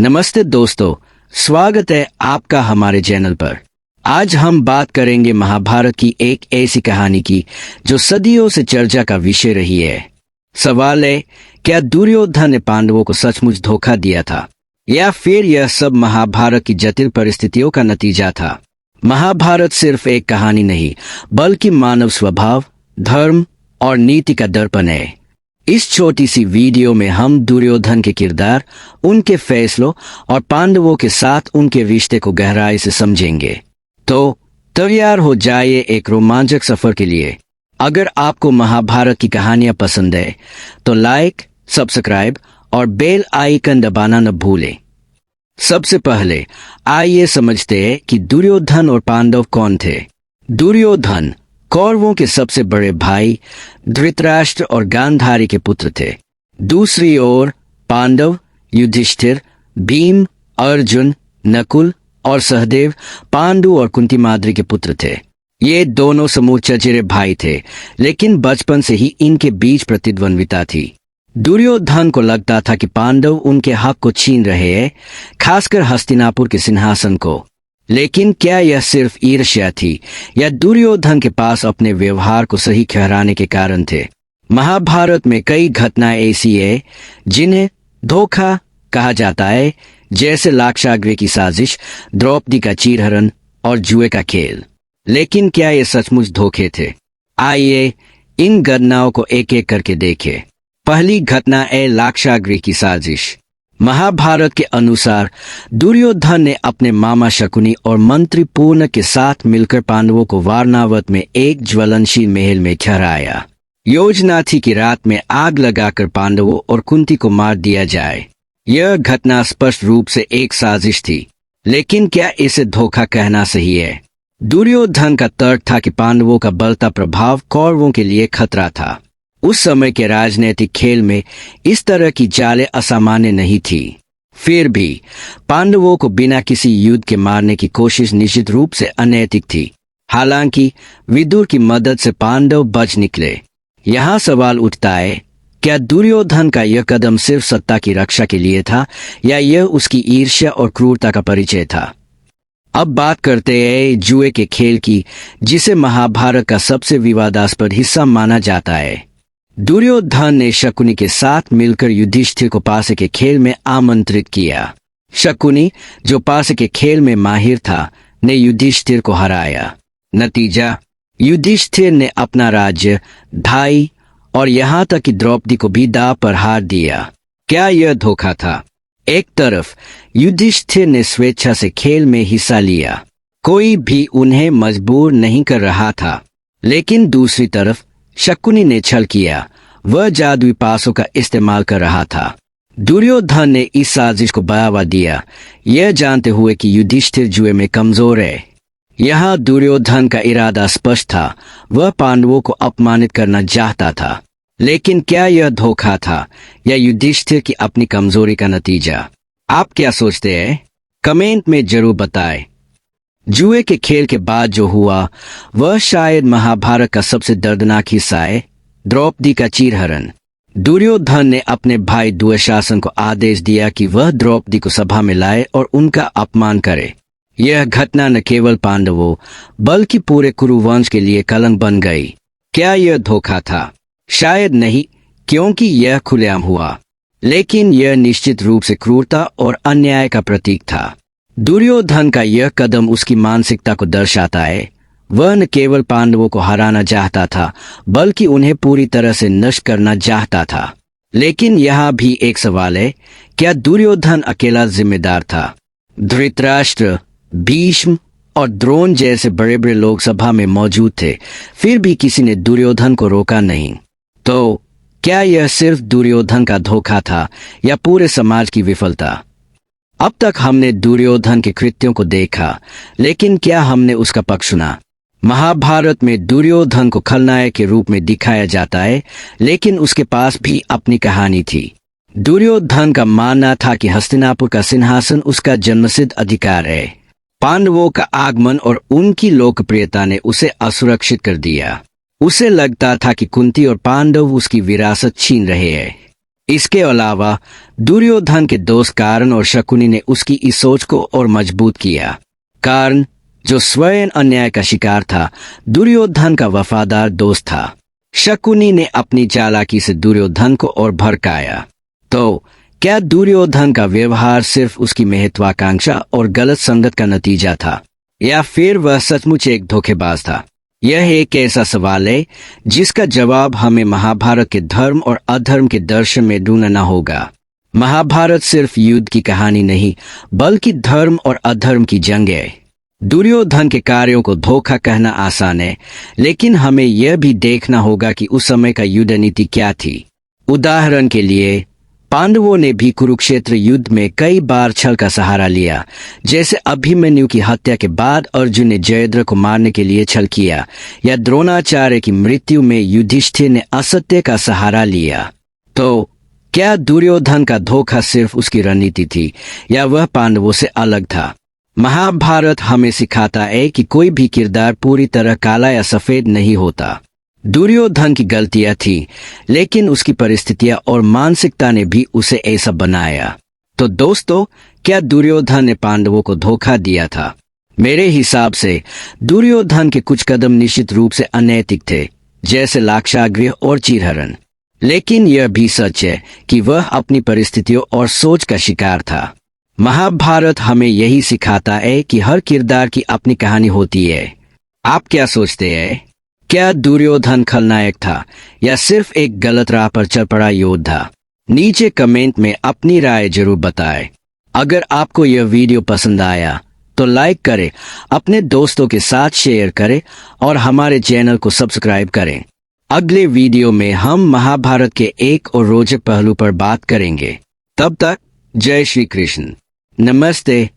नमस्ते दोस्तों, स्वागत है आपका हमारे चैनल पर। आज हम बात करेंगे महाभारत की एक ऐसी कहानी की जो सदियों से चर्चा का विषय रही है। सवाल है, क्या दुर्योधन ने पांडवों को सचमुच धोखा दिया था या फिर यह सब महाभारत की जटिल परिस्थितियों का नतीजा था? महाभारत सिर्फ एक कहानी नहीं, बल्कि मानव स्वभाव, धर्म और नीति का दर्पण है। इस छोटी सी वीडियो में हम दुर्योधन के किरदार, उनके फैसलों और पांडवों के साथ उनके रिश्ते को गहराई से समझेंगे। तो तैयार हो जाइए एक रोमांचक सफर के लिए। अगर आपको महाभारत की कहानियां पसंद है तो लाइक, सब्सक्राइब और बेल आइकन दबाना न भूलें। सबसे पहले आइए समझते हैं कि दुर्योधन और पांडव कौन थे। दुर्योधन कौरवों के सबसे बड़े भाई धृतराष्ट्र और गांधारी के पुत्र थे। दूसरी ओर पांडव युधिष्ठिर, भीम, अर्जुन, नकुल और सहदेव पांडु और कुंती माद्री के पुत्र थे। ये दोनों समूह चचेरे भाई थे, लेकिन बचपन से ही इनके बीच प्रतिद्वंद्विता थी। दुर्योधन को लगता था कि पांडव उनके हक को छीन रहे हैं, खासकर हस्तिनापुर के सिंहासन को। लेकिन क्या यह सिर्फ ईर्ष्या थी या दुर्योधन के पास अपने व्यवहार को सही ठहराने के कारण थे? महाभारत में कई घटनाएं ऐसी है जिन्हें धोखा कहा जाता है, जैसे लाक्षागृह की साजिश, द्रौपदी का चीरहरण और जुए का खेल। लेकिन क्या ये सचमुच धोखे थे? आइए इन घटनाओं को एक एक करके देखें। पहली घटना है लाक्षागृह की साजिश। महाभारत के अनुसार दुर्योधन ने अपने मामा शकुनी और मंत्री पूर्ण के साथ मिलकर पांडवों को वारणावत में एक ज्वलनशील महल में ठहराया। योजना थी कि रात में आग लगाकर पांडवों और कुंती को मार दिया जाए। यह घटना स्पष्ट रूप से एक साजिश थी, लेकिन क्या इसे धोखा कहना सही है? दुर्योधन का तर्क था कि पांडवों का बढ़ता प्रभाव कौरवों के लिए खतरा था। उस समय के राजनीतिक खेल में इस तरह की चालें असामान्य नहीं थी। फिर भी पांडवों को बिना किसी युद्ध के मारने की कोशिश निश्चित रूप से अनैतिक थी। हालांकि विदुर की मदद से पांडव बच निकले। यहाँ सवाल उठता है, क्या दुर्योधन का यह कदम सिर्फ सत्ता की रक्षा के लिए था या यह उसकी ईर्ष्या और क्रूरता का परिचय था? अब बात करते हैं जुए के खेल की, जिसे महाभारत का सबसे विवादास्पद हिस्सा माना जाता है। दुर्योधन ने शकुनी के साथ मिलकर युधिष्ठिर को पासे के खेल में आमंत्रित किया। शकुनी, जो पासे के खेल में माहिर था, ने युधिष्ठिर को हराया। नतीजा, युधिष्ठिर ने अपना राज्य, भाई और यहाँ तक कि द्रौपदी को भी दांव पर हार दिया। क्या यह धोखा था? एक तरफ युधिष्ठिर ने स्वेच्छा से खेल में हिस्सा लिया, कोई भी उन्हें मजबूर नहीं कर रहा था। लेकिन दूसरी तरफ शकुनी ने छल किया, वह जादुई पासों का इस्तेमाल कर रहा था। दुर्योधन ने इस साजिश को बढ़ावा दिया, यह जानते हुए कि युधिष्ठिर जुए में कमजोर है। यहाँ दुर्योधन का इरादा स्पष्ट था, वह पांडवों को अपमानित करना चाहता था। लेकिन क्या यह धोखा था या युधिष्ठिर की अपनी कमजोरी का नतीजा? आप क्या सोचते हैं? कमेंट में जरूर बताएं। जुए के खेल के बाद जो हुआ वह शायद महाभारत का सबसे दर्दनाक हिस्सा है, द्रौपदी का चीरहरण। दुर्योधन ने अपने भाई दुःशासन को आदेश दिया कि वह द्रौपदी को सभा में लाए और उनका अपमान करे। यह घटना न केवल पांडवों बल्कि पूरे कुरुवंश के लिए कलंक बन गई। क्या यह धोखा था? शायद नहीं, क्योंकि यह खुलेआम हुआ। लेकिन यह निश्चित रूप से क्रूरता और अन्याय का प्रतीक था। दुर्योधन का यह कदम उसकी मानसिकता को दर्शाता है। वह न केवल पांडवों को हराना चाहता था, बल्कि उन्हें पूरी तरह से नष्ट करना चाहता था। लेकिन यहाँ भी एक सवाल है, क्या दुर्योधन अकेला जिम्मेदार था? धृतराष्ट्र, भीष्म और द्रोण जैसे बड़े बड़े लोग सभा में मौजूद थे, फिर भी किसी ने दुर्योधन को रोका नहीं। तो क्या यह सिर्फ दुर्योधन का धोखा था या पूरे समाज की विफलता? अब तक हमने दुर्योधन के कृत्यों को देखा, लेकिन क्या हमने उसका पक्ष सुना? महाभारत में दुर्योधन को खलनायक के रूप में दिखाया जाता है, लेकिन उसके पास भी अपनी कहानी थी। दुर्योधन का मानना था कि हस्तिनापुर का सिंहासन उसका जन्मसिद्ध अधिकार है। पांडवों का आगमन और उनकी लोकप्रियता ने उसे असुरक्षित कर दिया। उसे लगता था कि कुंती और पांडव उसकी विरासत छीन रहे हैं। इसके अलावा दुर्योधन के दोस्त कर्ण और शकुनी ने उसकी इस सोच को और मजबूत किया। कर्ण, जो स्वयं अन्याय का शिकार था, दुर्योधन का वफादार दोस्त था। शकुनी ने अपनी चालाकी से दुर्योधन को और भड़काया। तो क्या दुर्योधन का व्यवहार सिर्फ उसकी महत्वाकांक्षा और गलत संगत का नतीजा था, या फिर वह सचमुच एक धोखेबाज था? यह एक ऐसा सवाल है जिसका जवाब हमें महाभारत के धर्म और अधर्म के दर्शन में ढूंढना होगा। महाभारत सिर्फ युद्ध की कहानी नहीं, बल्कि धर्म और अधर्म की जंग है। दुर्योधन के कार्यों को धोखा कहना आसान है, लेकिन हमें यह भी देखना होगा कि उस समय का युद्ध नीति क्या थी। उदाहरण के लिए, पांडवों ने भी कुरुक्षेत्र युद्ध में कई बार छल का सहारा लिया, जैसे अभिमन्यु की हत्या के बाद अर्जुन ने जयद्रथ को मारने के लिए छल किया, या द्रोणाचार्य की मृत्यु में युधिष्ठिर ने असत्य का सहारा लिया। तो क्या दुर्योधन का धोखा सिर्फ उसकी रणनीति थी, या वह पांडवों से अलग था? महाभारत हमें सिखाता है कि कोई भी किरदार पूरी तरह काला या सफेद नहीं होता। दुर्योधन की गलतियां थी, लेकिन उसकी परिस्थितियां और मानसिकता ने भी उसे ऐसा बनाया। तो दोस्तों, क्या दुर्योधन ने पांडवों को धोखा दिया था? मेरे हिसाब से दुर्योधन के कुछ कदम निश्चित रूप से अनैतिक थे, जैसे लाक्षागृह और चीरहरण। लेकिन यह भी सच है कि वह अपनी परिस्थितियों और सोच का शिकार था। महाभारत हमें यही सिखाता है कि हर किरदार की अपनी कहानी होती है। आप क्या सोचते हैं? क्या दुर्योधन खलनायक था, या सिर्फ एक गलत राह पर चल पड़ा योद्धा? नीचे कमेंट में अपनी राय जरूर बताएं। अगर आपको यह वीडियो पसंद आया तो लाइक करें, अपने दोस्तों के साथ शेयर करें और हमारे चैनल को सब्सक्राइब करें। अगले वीडियो में हम महाभारत के एक और रोचक पहलू पर बात करेंगे। तब तक जय श्री कृष्ण, नमस्ते।